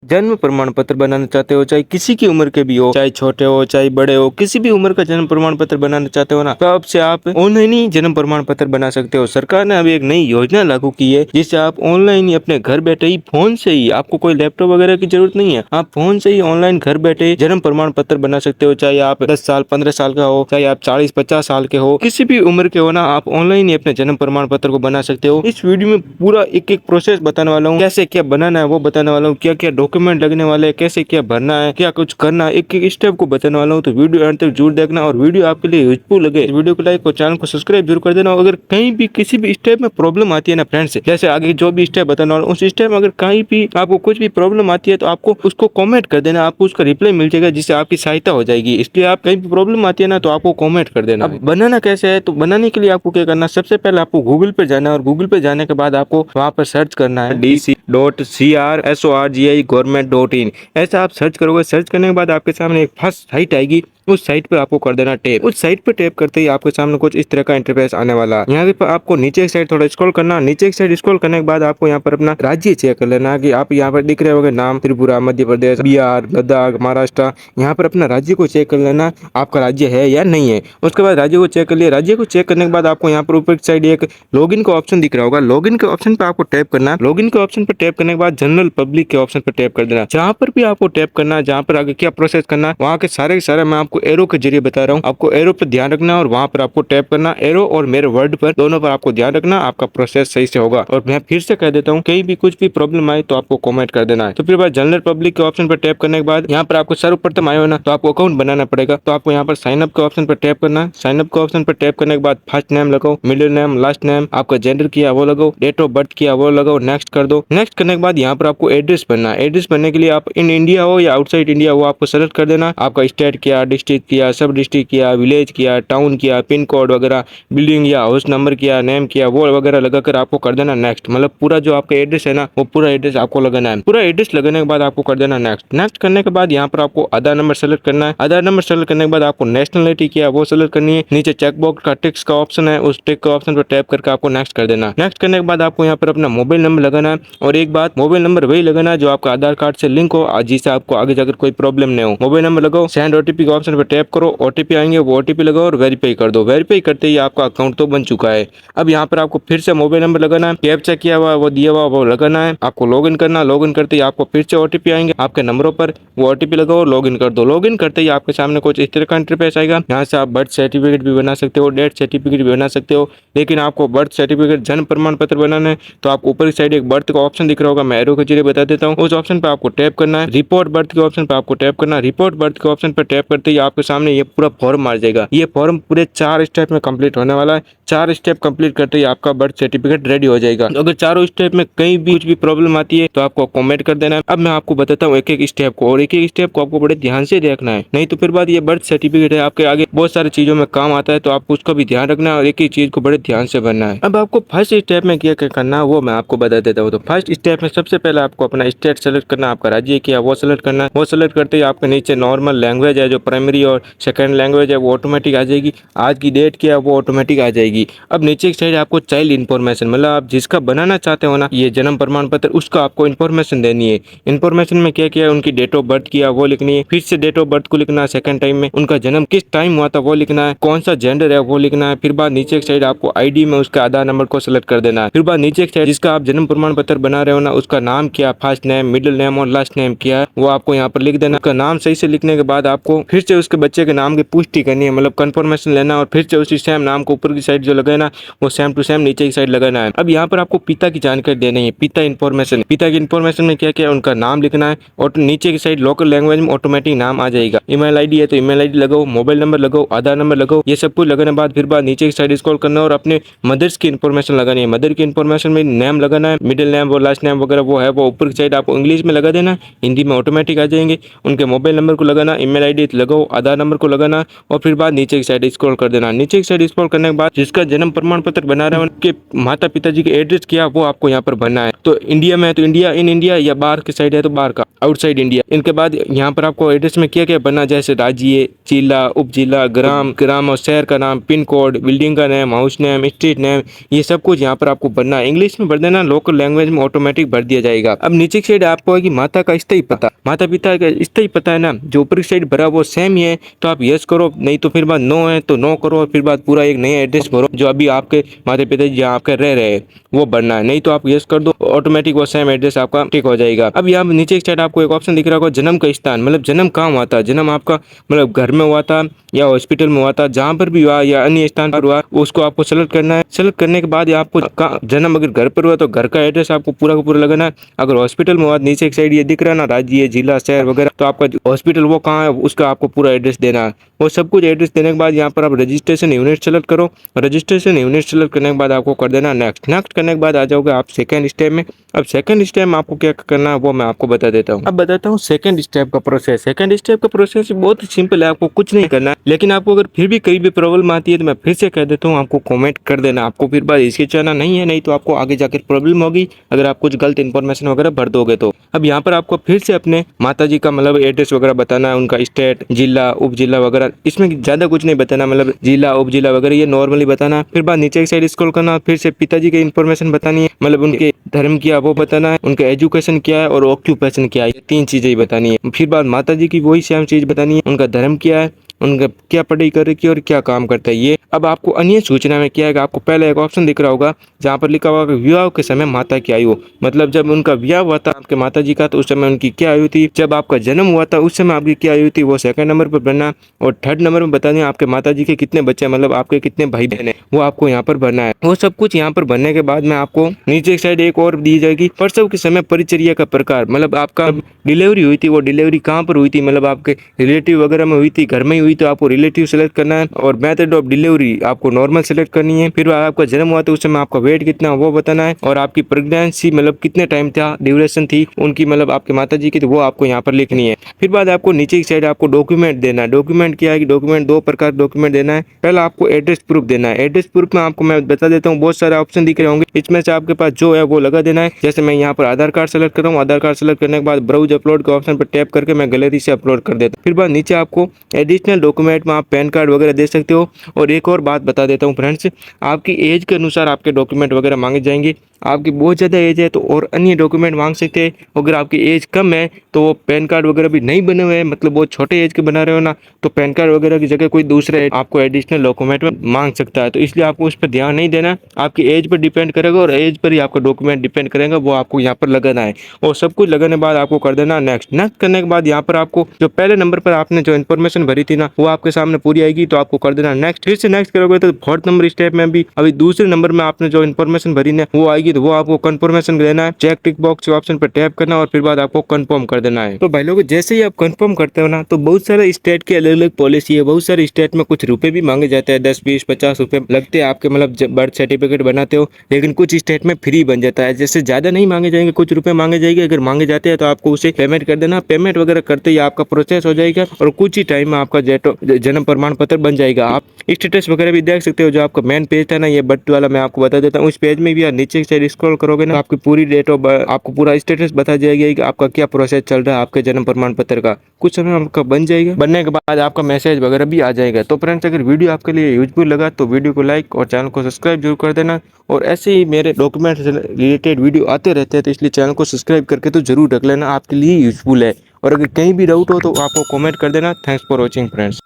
जन्म प्रमाण पत्र बनाना चाहते हो, चाहे किसी की उम्र के भी हो, चाहे छोटे हो चाहे बड़े हो, किसी भी उम्र का जन्म प्रमाण पत्र बनाना चाहते हो ना, तो अब से आप ऑनलाइन ही जन्म प्रमाण पत्र बना सकते हो। सरकार ने अभी एक नई योजना लागू की है जिससे आप ऑनलाइन ही अपने घर बैठे ही फोन से ही, आपको कोई लैपटॉप वगैरह की जरूरत नहीं है, आप फोन से ही ऑनलाइन घर बैठे जन्म प्रमाण पत्र बना सकते हो। चाहे आप 10 साल 15 साल का हो, चाहे आप 40-50 साल के हो, किसी भी उम्र के हो ना, आप ऑनलाइन ही अपने जन्म प्रमाण पत्र को बना सकते हो। इस वीडियो में पूरा एक एक प्रोसेस बताने वाला हूँ, कैसे क्या बनाना है वो बताने वाला हूँ, क्या क्या डॉक्यूमेंट लगने वाले हैं, कैसे क्या भरना है, क्या कुछ करना है, एक एक स्टेप को बताने वाला हूँ। तो वीडियो अंत तक जरूर देखना, और वीडियो आपके लिए यूजफुल लगे वीडियो को लाइक और चैनल को सब्सक्राइब जरूर कर देना। अगर कहीं भी किसी भी स्टेप में प्रॉब्लम आती है ना फ्रेंड्स, जैसे आगे जो भी स्टेप बताने वाला हूँ उस स्टेप में अगर कहीं भी आपको कुछ भी प्रॉब्लम आती है तो आपको उसको कमेंट कर देना, आपको उसका रिप्लाई मिल जाएगा जिससे आपकी सहायता हो जाएगी। इसलिए आप कहीं भी प्रॉब्लम आती है ना तो आपको कमेंट कर देना। अब बनाना कैसे है, तो बनाने के लिए आपको क्या करना है, सबसे पहले आपको गूगल पे जाना है, और गूगल पे जाने के बाद आपको वहाँ पर सर्च करना है dc.crsorgi.government.in। ऐसा आप सर्च करोगे, सर्च करने के बाद आपके सामने एक फर्स्ट साइट आएगी, उस साइट पर आपको कर देना टैप। उस साइट पर टैप करते ही आपके सामने कुछ इस तरह का इंटरफेस आने वाला है। यहाँ पर आपको नीचे एक साइड थोड़ा स्क्रॉल करना, नीचे एक साइड स्क्रॉल करने के बाद आपको यहाँ पर अपना राज्य चेक कर लेना कि आप यहाँ पर दिख रहे होंगे नाम, त्रिपुरा, मध्य प्रदेश, बिहार, लद्दाख, महाराष्ट्र। यहाँ पर अपना राज्य को चेक कर लेना आपका राज्य है या नहीं है। उसके बाद राज्य को चेक कर लिया, राज्य को चेक करने के बाद आपको यहाँ पर ऊपर की साइड एक लॉगिन का ऑप्शन दिख रहा होगा, लॉगिन के ऑप्शन पर आपको टैप करना। लॉगिन के ऑप्शन पर टैप करने के बाद जनरल पब्लिक के ऑप्शन पर टैप कर देना। जहाँ पर भी आपको टैप करना है, जहाँ पर आगे क्या प्रोसेस करना, वहाँ के सारे मैं आपको एरो के जरिए बता रहा हूँ। आपको एरो पर ध्यान रखना और वहाँ पर आपको टैप करना, एरो और मेरे वर्ड पर दोनों पर आपको ध्यान रखना, आपका प्रोसेस सही से होगा। और मैं फिर से कह देता हूँ, कहीं भी कुछ भी प्रॉब्लम आए तो आपको कमेंट कर देना है। तो फिर बाद जनरल पब्लिक के ऑप्शन पर टैप करने के बाद यहाँ पर आपको सर्वप्रथम आए हो ना, तो आपको अकाउंट बनाना पड़ेगा। तो आपको यहाँ पर साइन अप के ऑप्शन पर टैप करना है। साइन अप के ऑप्शन पर टैप करने के बाद फर्स्ट नेम लगाओ, मिडिल नेम, लास्ट नेम, आपका जेंडर किया वो लगाओ, डेट ऑफ बर्थ किया वो लगाओ, नेक्स्ट कर दो। नेक्स्ट करने के बाद यहाँ पर आपको एड्रेस भरना है। एड्रेस भरने के लिए आप इन इंडिया हो या आउटसाइड इंडिया हो, आपको सेलेक्ट कर देना। आपका स्टेट किया, डिस्ट्रिक्ट किया, सब डिस्ट्रिक्ट किया, विलेज किया, टाउन किया, पिन कोड वगैरह, बिल्डिंग या हाउस नंबर किया, नेम किया, वो वगैरह लगाकर आपको कर देना नेक्स्ट। मतलब पूरा जो आपका एड्रेस है ना, वो पूरा एड्रेस आपको लगाना है। पूरा एड्रेस लगाने के बाद आपको कर देना नेक्स्ट। नेक्स्ट करने के बाद यहाँ पर आपको आधार नंबर सेलेक्ट करना है। आधार नंबर सेलेक्ट करने के बाद आपको नेशनलिटी किया वो सेलेक्ट करनी है। नीचे चेक बॉक्स का टिक्स का ऑप्शन है, उस टिक का ऑप्शन पर टैप करके आपको नेक्स्ट कर देना। नेक्स्ट करने के बाद आपको यहाँ पर अपना मोबाइल नंबर लगाना है। और एक बात, मोबाइल नंबर वही लगाना है जो आपका आधार कार्ड से लिंक हो, जिससे आपको आगे जाकर कोई प्रॉब्लम नहीं हो। मोबाइल नंबर लगाओ, सेंड ओटीपी के ऑप्शन पर टैप करो, ओटीपी आएंगे वो ओटीपी लगाओ और वेरीफाई कर दो। वेरीफाई करते ही आपका अकाउंट तो बन चुका है। अब यहाँ पर आपको फिर से मोबाइल नंबर लगाना है, कैप्चा किया हुआ वो दिया हुआ वो लगाना है, आपको लॉगिन करना। लॉगिन करते ही आपको फिर से ओटीपी आएंगे आपके नंबरों पर, वो ओटीपी लगाओ, लॉगिन कर दो। लॉगिन करते ही आपके सामने कुछ इस तरह का इंटरफेस आएगा। यहाँ से आप बर्थ सर्टिफिकेट भी बना सकते हो, डेथ सर्टिफिकेट भी बना सकते हो। लेकिन आपको बर्थ सर्टिफिकेट जन्म प्रमाण पत्र बनाना है तो आप ऊपर की साइड एक बर्थ का ऑप्शन दिख रहा होगा, मैं एरो के जरिए बता देता हूँ। उस ऑप्शन पर आपको टैप करना है। रिपोर्ट बर्थ के ऑप्शन पर आपको टैप करना है। रिपोर्ट बर्थ के ऑप्शन पर टैप करते ही आपके सामने ये पूरा फॉर्म आ जाएगा। ये फॉर्म पूरे 4 स्टेप में कंप्लीट होने वाला है। 4 स्टेप कंप्लीट करते ही आपका बर्थ सर्टिफिकेट रेडी हो जाएगा। तो अगर चारों स्टेप में कहीं भी कुछ भी प्रॉब्लम आती है तो आपको कमेंट कर देना है। अब मैं आपको बताता हूँ एक एक स्टेप को, और एक एक स्टेप को आपको बड़े ध्यान से देखना है, नहीं तो फिर बाद ये बर्थ सर्टिफिकेट है आपके आगे बहुत सारी चीजों में काम आता है, तो आपको उसका भी ध्यान रखना है और एक एक चीज को बड़े ध्यान से भरना है। अब आपको फर्स्ट स्टेप में क्या क्या करना है वो मैं आपको बता देता हूँ। तो फर्स्ट स्टेप में सबसे पहले आपको अपना स्टेट सेलेक्ट करना, आपका राज्य किया वो सेलेक्ट करना है। वो सेलेक्ट करते ही आपके नीचे नॉर्मल लैंग्वेज है जो प्राइमरी और सेकेंड लैंग्वेज है वो ऑटोमेटिक आ जाएगी। आज की डेट किया वो ऑटोमेटिक आ जाएगी। अब नीचे की साइड आपको चाइल्ड इन्फॉर्मेशन, मतलब आप जिसका बनाना चाहते हो ना ये जन्म प्रमाण पत्र, उसका आपको इन्फॉर्मेशन देनी है। इन्फॉर्मेशन में क्या क्या है, उनकी डेट ऑफ बर्थ किया वो लिखनी है, फिर से डेट ऑफ बर्थ को लिखना है, सेकंड टाइम में उनका जन्म किस टाइम हुआ था वो लिखना है, कौन सा जेंडर है वो लिखना है। फिर बाद नीचे की साइड आपको आईडी में उसका आधार नंबर को सिलेक्ट कर देना है। फिर बाद नीचे की साइड जिसका आप जन्म प्रमाण पत्र बना रहे हो ना उसका नाम क्या, फर्स्ट नेम, मिडिल नेम और लास्ट नेम क्या है वो आपको यहाँ पर लिख देना। उसका नाम सही से लिखने के बाद आपको फिर से उसके बच्चे के नाम की पुष्टि करनी है, मतलब कंफर्मेशन लेना, और फिर से उसी सेम नाम को ऊपर की साइड जो लगाना वो सेम टू सेम नीचे की साइड लगाना है। अब यहाँ पर आपको पिता की जानकारी देनी है, पिता इन्फॉर्मेशन। पिता की इन्फॉर्मेशन में क्या क्या है, उनका नाम लिखना है और नीचे की साइड लोकल लैंग्वेज में ऑटोमेटिक नाम आ जाएगा। ईमेल आईडी है तो ईमेल आईडी लगाओ, मोबाइल नंबर लगाओ, आधार नंबर लगाओ, ये सब कुछ लगाने बाद फिर बाद नीचे की साइड स्क्रॉल करना और अपने मदर्स की इन्फॉर्मेशन लगानी है। मदर की इन्फॉर्मेशन में नेम लगाना है, मिडिल नेम और लास्ट नेम वगैरह वो है वो ऊपर की साइड आपको इंग्लिश में लगा देना, हिंदी में ऑटोमेटिक आ जाएंगे। उनके मोबाइल नंबर को लगाना, ईमेल आईडी लगाओ, आधार नंबर को लगाना और फिर बाद नीचे की साइड स्क्रॉल कर देना। नीचे की साइड स्क्रॉल करने के बाद जिसका जन्म प्रमाण पत्र बना रहा है उनके माता पिताजी के एड्रेस क्या वो आपको यहाँ पर भरना है। तो इंडिया में है तो इंडिया, इन इंडिया, या बाहर की साइड है तो बाहर का, आउटसाइड इंडिया। इनके बाद यहाँ पर आपको एड्रेस में क्या क्या बनना, जैसे राज्य, जिला, उप जिला, ग्राम और शहर का नाम, पिन कोड, बिल्डिंग का name, house name, street name, ये सब कुछ यहाँ पर आपको भरना है। इंग्लिश में भर देना, लोकल लैंग्वेज में ऑटोमेटिक भर दिया जाएगा। अब नीचे की साइड आपको है कि माता का स्थायी पता, माता पिता का स्थायी पता है ना, जो ऊपर की साइड भरा वो सेम ही है तो आप यस करो, नहीं तो फिर बाद नो है तो नो करो, और फिर बाद पूरा एक नया एड्रेस भरो जो अभी आपके माता पिता जहाँ आपके रह रहे हैं वो भरना है, नहीं तो आप यस कर दो, ऑटोमेटिक वो सेम एड्रेस आपका टिक हो जाएगा। अब यहाँ नीचे की साइड आपको एक ऑप्शन दिख रहा होगा जन्म का स्थान, मतलब जन्म कहाँ हुआ था, जन्म आपका मतलब घर में हुआ था या हॉस्पिटल में हुआ था, जहाँ पर भी हुआ या अन्य स्थान पर हुआ उसको आपको सेलेक्ट करना है। सेलेक्ट करने के बाद आपको जन्म अगर घर पर हुआ तो घर का एड्रेस आपको पूरा का पूरा लगाना है। अगर हॉस्पिटल में हुआ नीचे एक साइड ये दिख रहा है ना राज्य, जिला, शहर वगैरह, तो आपका हॉस्पिटल वो कहाँ है उसका आपको पूरा एड्रेस देना है। वो सब कुछ एड्रेस देने के बाद यहाँ पर आप रजिस्ट्रेशन यूनिट सेलेक्ट करो। रजिस्ट्रेशन यूनिट सेलेक्ट करने के बाद आपको कर देना नेक्स्ट। नेक्स्ट करने के बाद आ जाओगे आप सेकंड स्टेप में। अब सेकंड स्टेप में आपको क्या करना है वो मैं आपको बता देता हूँ। अब बताता हूँ सेकंड स्टेप का प्रोसेस। सेकंड स्टेप का प्रोसेस बहुत ही सिंपल है, आपको कुछ नहीं करना है। लेकिन आपको अगर फिर भी कहीं भी प्रॉब्लम आती है तो मैं फिर से कह देता हूँ, आपको कमेंट कर देना। आपको फिर बाद हिचकिचाना नहीं है, नहीं तो आपको आगे जाकर प्रॉब्लम होगी अगर आप कुछ गलत इन्फॉर्मेशन वगैरह भर दोगे तो। अब यहाँ पर आपको फिर से अपने माताजी का मतलब एड्रेस वगैरह बताना है, उनका स्टेट, जिला, उप जिला वगैरह, इसमें ज्यादा कुछ नहीं बताना, मतलब जिला, उप जिला वगैरह ये नॉर्मली बताना। फिर बाद नीचे की साइड स्क्रॉल करना, फिर से पिताजी की इन्फॉर्मेशन बतानी है, मतलब उनके धर्म क्या वो बताना है, उनका एजुकेशन क्या है और ऑक्यूपेशन क्या है, ये तीन चीजें ही बतानी है। फिर बाद माताजी की वही सेम चीज बतानी है, उनका धर्म क्या है, उनका क्या पढ़ाई कर रखी है और क्या काम करता है ये। अब आपको अन्य सूचना में क्या है, आपको पहले एक ऑप्शन दिख रहा होगा जहाँ पर लिखा हुआ विवाह के समय माता की आयु, मतलब जब उनका विवाह हुआ था आपके माता जी का तो उस समय उनकी क्या आयु थी, जब आपका जन्म हुआ था उस समय आपकी क्या आयु थी, वो सेकंड नंबर पर भरना। और थर्ड नंबर में बताना आपके माता जी के कितने बच्चे, मतलब आपके कितने भाई बहन है, वो आपको यहाँ पर भरना है। वो सब कुछ यहाँ पर भरने के बाद में आपको नीचे की साइड एक और दी जाएगी, प्रसव के समय परिचर्या का प्रकार, मतलब आपका डिलीवरी हुई थी वो डिलीवरी कहाँ पर हुई थी, मतलब आपके रिलेटिव वगैरह में हुई थी, घर में ही हुई, तो आपको रिलेटिव सेलेक्ट करना है। और मेथड ऑफ डिलीवरी आपको नॉर्मल सेलेक्ट करनी है। फिर आपका जन्म हुआ तो उस समय आपका वेट कितना वो बताना है, और आपकी प्रेगनेंसी मतलब कितने टाइम था, ड्यूरेशन थी उनकी, मतलब आपके माता जी की, तो वो आपको यहाँ पर लिखनी है। फिर बाद आपको नीचे की साइड आपको डॉक्यूमेंट देना है। डॉक्यूमेंट क्या है कि डॉक्यूमेंट दो प्रकार डॉक्यूमेंट देना है। पहला आपको एड्रेस प्रूफ देना है। एड्रेस प्रूफ में आपको मैं बता देता हूँ बहुत सारे ऑप्शन दिख रहे होंगे, इसमें से आपके पास जो है वो लगा देना है। जैसे मैं यहाँ पर आधार कार्ड सेलेक्ट कर रहा हूँ, आधार कार्ड सेलेक्ट करने के बाद ब्राउज अपलोड के ऑप्शन पर टैप करके मैं गैलरी से अपलोड कर देता हूँ। फिर बाद नीचे आपको एडिशनल डॉक्यूमेंट में आप पैन कार्ड वगैरह दे सकते हो। और एक और बात बता देता हूँ फ्रेंड्स, आपकी एज के अनुसार आपके डॉक्यूमेंट वगैरह मांगे जाएंगे। आपकी बहुत ज़्यादा एज है तो और अन्य डॉक्यूमेंट मांग सकते हैं। अगर आपकी एज कम है तो वो पैन कार्ड वगैरह भी नहीं बने हुए हैं, मतलब बहुत छोटे एज के बना रहे हो ना, तो पैन कार्ड वगैरह की जगह कोई दूसरे आपको एडिशनल डॉक्यूमेंट में मांग सकता है। तो इसलिए आपको उस पर ध्यान नहीं देना, आपकी एज पर डिपेंड करेगा और एज पर ही आपका डॉक्यूमेंट डिपेंड करेगा, वो आपको यहाँ पर लगाना है। और सब कुछ लगाने के बाद आपको कर देना नेक्स्ट। नेक्स्ट करने के बाद यहाँ पर आपको जो पहले नंबर पर आपने जो इन्फॉर्मेशन भरी थी ना वो आपके सामने पूरी आएगी, तो आपको कर देना नेक्स्ट। फिर से नेक्स्ट करोगे तो फोर्थ नंबर स्टेप में भी अभी दूसरे नंबर में आपने जो इन्फॉर्मेशन भरी ना वो आएगी, तो वो आपको कंफर्मेशन देना है। चेक टिक बॉक्स के ऑप्शन पर टैप करना और फिर बाद आपको कंफर्म कर देना है। तो भाई लोग जैसे ही आप कंफर्म करते हो ना तो बहुत सारे स्टेट की अलग अलग पॉलिसी है। बहुत सारे स्टेट में कुछ रुपए भी मांगे जाते हैं, 10 20 50 रुपए लगते हैं आपके, मतलब बर्थ सर्टिफिकेट बनाते हो। लेकिन कुछ स्टेट में फ्री बन जाता है, जैसे ज्यादा नहीं मांगे जाएंगे, कुछ रुपए मांगे जाएंगे। अगर मांगे जाते हैं तो आपको उसे पेमेंट कर देना। पेमेंट वगैरह करते ही आपका प्रोसेस हो जाएगा और कुछ ही टाइम में आपका जन्म प्रमाण पत्र बन जाएगा। आप स्टेटस वगैरह भी देख सकते हो। जो आपका मेन पेज था ना ये बट वाला मैं आपको बता देता हूँ, उस पेज में भी आप नीचे से स्क्रॉल करोगे ना आपकी पूरी डेट ऑफ बर्थ, आपको पूरा स्टेटस बता जाएगा कि आपका क्या प्रोसेस चल रहा है आपके जन्म प्रमाण पत्र का। कुछ समय आपका बन जाएगा, बनने के बाद आपका मैसेज वगैरह भी आ जाएगा। तो फ्रेंड्स अगर वीडियो आपके लिए यूजफुल लगा तो वीडियो को लाइक और चैनल को सब्सक्राइब जरूर कर देना। और ऐसे ही मेरे डॉक्यूमेंट से रिलेटेड वीडियो आते रहते हैं, तो इसलिए चैनल को सब्सक्राइब करके तो जरूर रख लेना, आपके लिए यूजफुल है। और अगर कहीं भी डाउट हो तो आपको कमेंट कर देना। Thanks for watching friends.